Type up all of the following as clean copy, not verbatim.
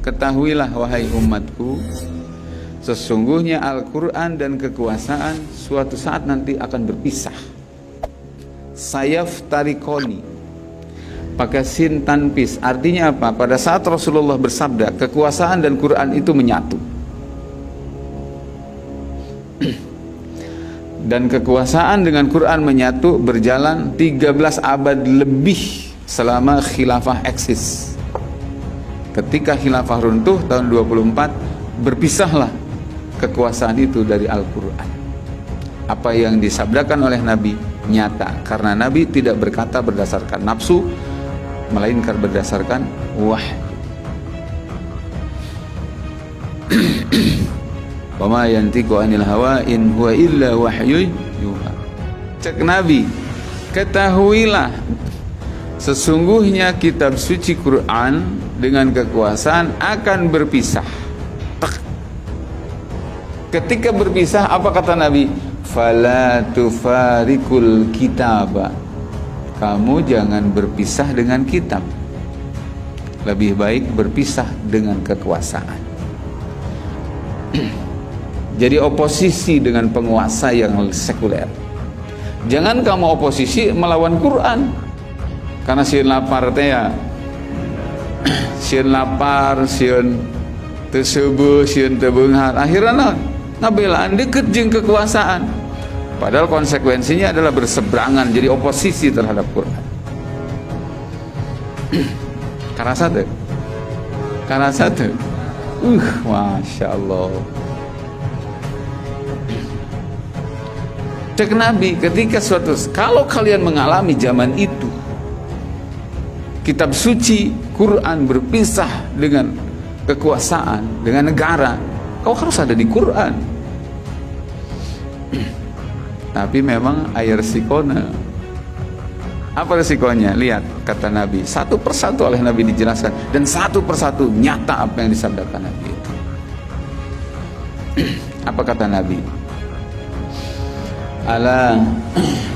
ketahuilah wahai umatku, sesungguhnya Al-Quran dan kekuasaan suatu saat nanti akan berpisah. Sayaftarikoni, pakai sin tanpis. Artinya apa? Pada saat Rasulullah bersabda, kekuasaan dan Quran itu menyatu. Dan kekuasaan dengan Quran menyatu berjalan 13 abad lebih selama khilafah eksis. Ketika khilafah runtuh tahun 24, berpisahlah kekuasaan itu dari Al-Quran. Apa yang disabdakan oleh Nabi nyata, karena Nabi tidak berkata berdasarkan nafsu, melainkan berdasarkan wahyu. Wa ma yantiqu anil hawa in huwa illa wahyu yuha. Cek Nabi, ketahuilah sesungguhnya kitab suci Quran dengan kekuasaan akan berpisah. Ketika berpisah, apa kata Nabi? Fala tufarikul kitaba. Kamu jangan berpisah dengan kitab. Lebih baik berpisah dengan kekuasaan. Jadi oposisi dengan penguasa yang sekuler. Jangan kamu oposisi melawan Quran. Karena sieun lapar teh ya. Sieun lapar, sieun teu seubeul, sieun teu beunghar. Akhirna ngabelaan deket jeung kekuasaan. Padahal konsekuensinya adalah berseberangan, jadi oposisi terhadap Quran. Karasa teu? Karasa teu? Masya Allah. Cek Nabi, ketika kalau kalian mengalami zaman itu, kitab suci Quran berpisah dengan kekuasaan, dengan negara, kau harus ada di Quran. Tapi memang air sikona. Apa resikonya? Lihat kata Nabi, satu persatu oleh Nabi dijelaskan, dan satu persatu nyata apa yang disabdakan Nabi itu. Apa kata Nabi? Ala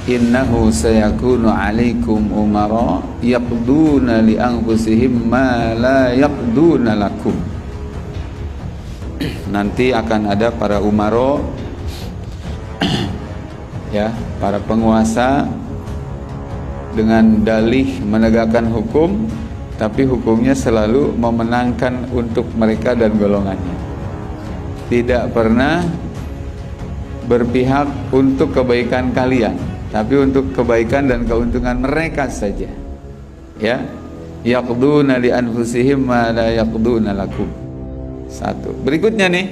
innahu sayakunu alaikum umara yaqduna li anfusihim ma la yaqduna lakum. Nanti akan ada para umaro, ya, para penguasa dengan dalih menegakkan hukum, tapi hukumnya selalu memenangkan untuk mereka dan golongannya. Tidak pernah berpihak untuk kebaikan kalian, tapi untuk kebaikan dan keuntungan mereka saja. Ya, yaqduna li anfusihim ma la yaqduna lakum. Satu. Berikutnya nih,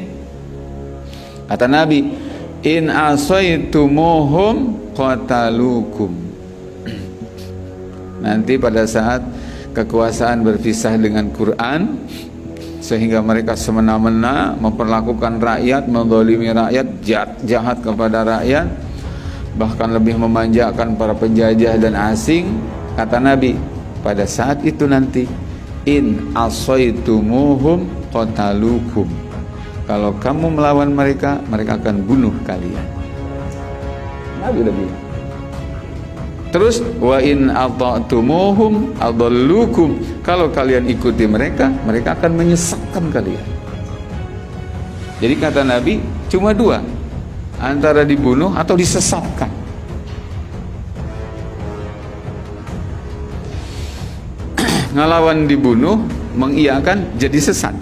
kata Nabi, in asaitumuhum qatalukum. Nanti pada saat kekuasaan berpisah dengan Quran, sehingga mereka semena-mena memperlakukan rakyat, menzalimi rakyat, jahat kepada rakyat, bahkan lebih memanjakan para penjajah dan asing. Kata Nabi, pada saat itu nanti, in asaitumuhum qatalukum. Kalau kamu melawan mereka, mereka akan bunuh kalian. Nabi udah bilang. Terus wa in ata'tumuhum adallukum. Kalau kalian ikuti mereka, mereka akan menyesatkan kalian. Jadi kata Nabi cuma dua, antara dibunuh atau disesatkan. Ngelawan dibunuh, mengiyakan jadi sesat.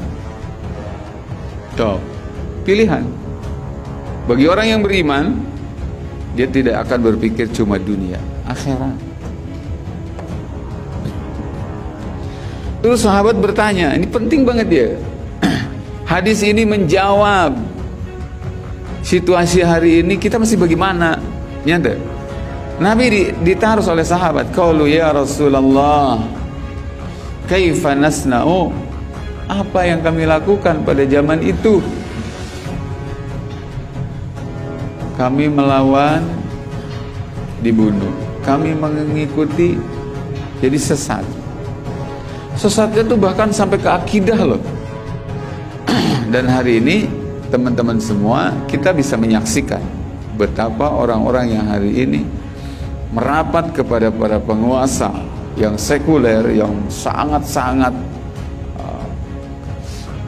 Tuh, pilihan. Bagi orang yang beriman, dia tidak akan berpikir cuma dunia, akhirat. Terus sahabat bertanya, ini penting banget ya. Hadis ini menjawab situasi hari ini kita masih bagaimana? Nyata. Nabi ditaruh oleh sahabat, qalu ya Rasulullah, kaifa nasna'u? Apa yang kami lakukan pada zaman itu? Kami melawan, dibunuh. Kami mengikuti, jadi sesat. Sesatnya itu bahkan sampai ke akidah loh. Dan hari ini teman-teman semua, kita bisa menyaksikan betapa orang-orang yang hari ini merapat kepada para penguasa yang sekuler, yang sangat-sangat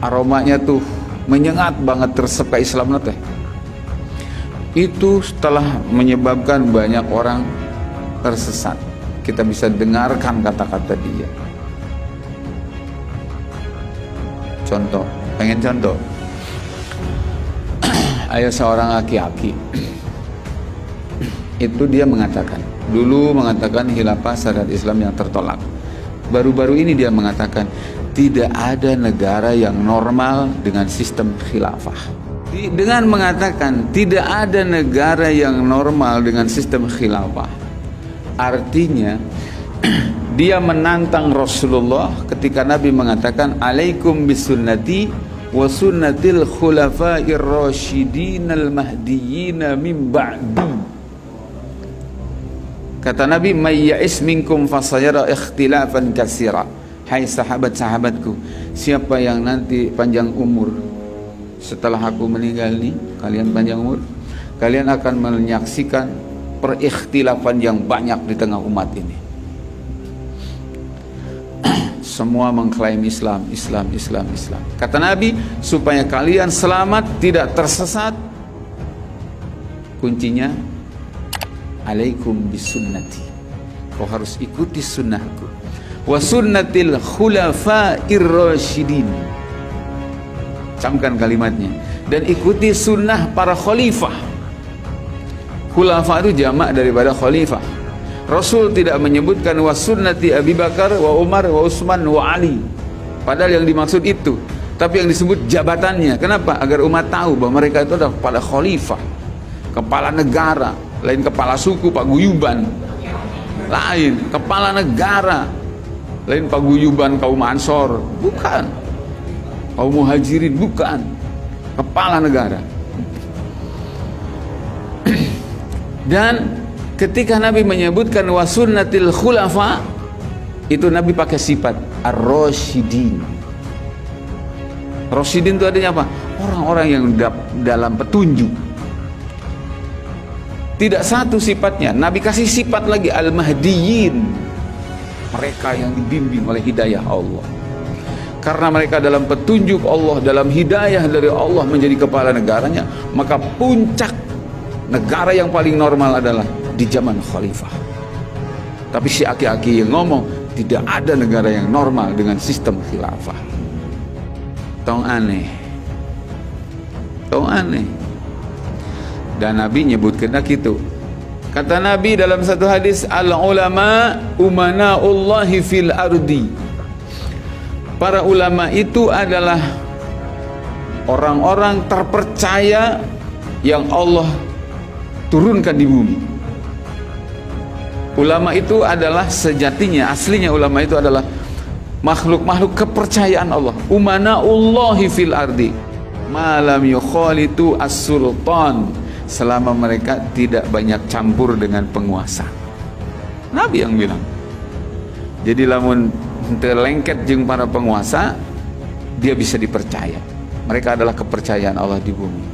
aromanya tuh menyengat banget, tersep ke Islam teh. Itu telah menyebabkan banyak orang tersesat. Kita bisa dengarkan kata-kata dia. Contoh, pengen contoh. Ada seorang laki-laki. Itu dia mengatakan, dulu mengatakan khilafah syariat Islam yang tertolak. Baru-baru ini dia mengatakan tidak ada negara yang normal dengan sistem khilafah. Dengan mengatakan tidak ada negara yang normal dengan sistem khilafah, artinya dia menantang Rasulullah ketika Nabi mengatakan alaikum bisunnati wa sunnatil khulafa'ir rasyidin al mahdiyyin min ba'di. Kata Nabi, may ya'is minkum fasayara ikhtilafan katsira. Hai sahabat-sahabatku, siapa yang nanti panjang umur setelah aku meninggal nih, kalian panjang umur, kalian akan menyaksikan perikhtilafan yang banyak di tengah umat ini. Semua mengklaim Islam. Kata Nabi, supaya kalian selamat, tidak tersesat, kuncinya alaikum bisunnati. Kau harus ikuti sunnahku. Wa sunnatil khulafa'ir rasyidin. Camkan kalimatnya. Dan ikuti sunnah para khalifah. Khulafa itu jamak daripada khalifah. Rasul tidak menyebutkan wa sunnati Abi Bakar wa Umar wa Utsman wa Ali. Padahal yang dimaksud itu. Tapi yang disebut jabatannya. Kenapa? Agar umat tahu bahwa mereka itu adalah kepala khalifah, kepala negara. Lain kepala suku, paguyuban. Lain kepala negara. Lain paguyuban kaum Ansor. Bukan. Kaum Muhajirin, bukan. Kepala negara. Dan ketika Nabi menyebutkan wasunnatil khulafa, itu Nabi pakai sifat ar-rasyidin. Rasyidin itu artinya apa? Orang-orang yang dalam petunjuk. Tidak satu sifatnya, Nabi kasih sifat lagi al-mahdiyyin. Mereka yang dibimbing oleh hidayah Allah. Karena mereka dalam petunjuk Allah, dalam hidayah dari Allah menjadi kepala negaranya, maka puncak negara yang paling normal adalah di zaman khalifah. Tapi si aki-aki yang ngomong tidak ada negara yang normal dengan sistem khilafah. Tong aneh. Dan Nabi nyebutkan gitu. Kata Nabi dalam satu hadis, al ulama umanaullahi fil ardi. Para ulama itu adalah orang-orang terpercaya yang Allah turunkan di bumi. Ulama itu adalah sejatinya, aslinya ulama itu adalah makhluk-makhluk kepercayaan Allah. Umanaullahi fil ardi malam yukhalitu as-sultan, selama mereka tidak banyak campur dengan penguasa. Nabi yang bilang. Jadi lamun terlengket jeung para penguasa, dia bisa dipercaya. Mereka adalah kepercayaan Allah di bumi.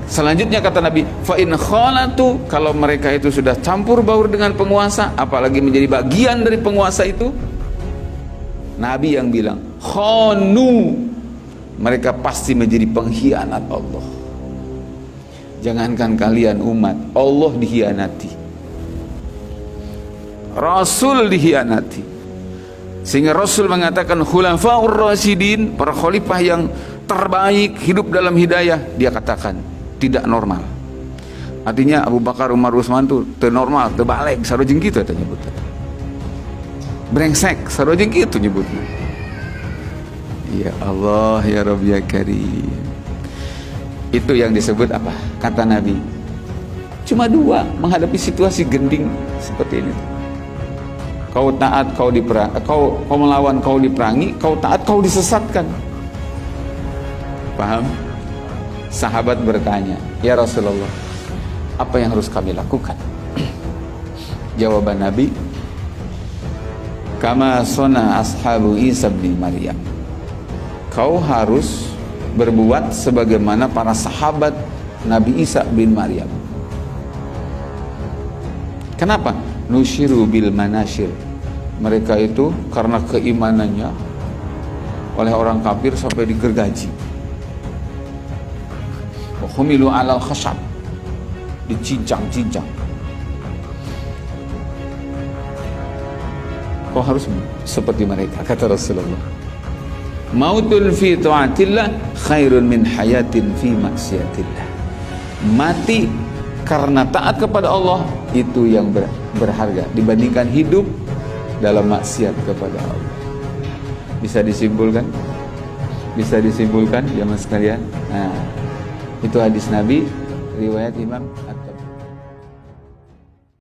Selanjutnya kata Nabi, fa in khalatu, kalau mereka itu sudah campur baur dengan penguasa, apalagi menjadi bagian dari penguasa itu, Nabi yang bilang, khanu, mereka pasti menjadi pengkhianat Allah. Jangankan kalian umat, Allah dikhianati, Rasul dikhianati. Sehingga Rasul mengatakan khulafaur rasyidin, para khalifah yang terbaik hidup dalam hidayah, dia katakan tidak normal. Artinya Abu Bakar, Umar, Utsman itu normal, terbalik, sarojeng gitu katanya nyebutnya. Brengsek, sarojeng gitu nyebutnya. Ya Allah, ya Rabb ya Karim. Itu yang disebut apa? Kata Nabi. Cuma dua menghadapi situasi gending seperti ini. Kau taat, kau melawan, kau diperangi. Kau taat, kau disesatkan. Paham? Sahabat bertanya, ya Rasulullah, apa yang harus kami lakukan? Jawaban Nabi, kama sona ashabu Isa bin Maryam. Kau harus berbuat sebagaimana para sahabat Nabi Isa bin Maryam. Kenapa? Nusyiru bil manashir. Mereka itu karena keimanannya oleh orang kafir sampai digergaji. Wa humilu 'alal khashab, dicincang-cincang. Kau harus seperti mereka, kata Rasulullah. Mautun fi ta'atillah khairun min hayatin fi maksiatillah. Mati karena taat kepada Allah itu yang berharga dibandingkan hidup dalam maksiat kepada Allah. Bisa disimpulkan? Bisa disimpulkan jemaah sekalian? Nah, itu hadis Nabi riwayat Imam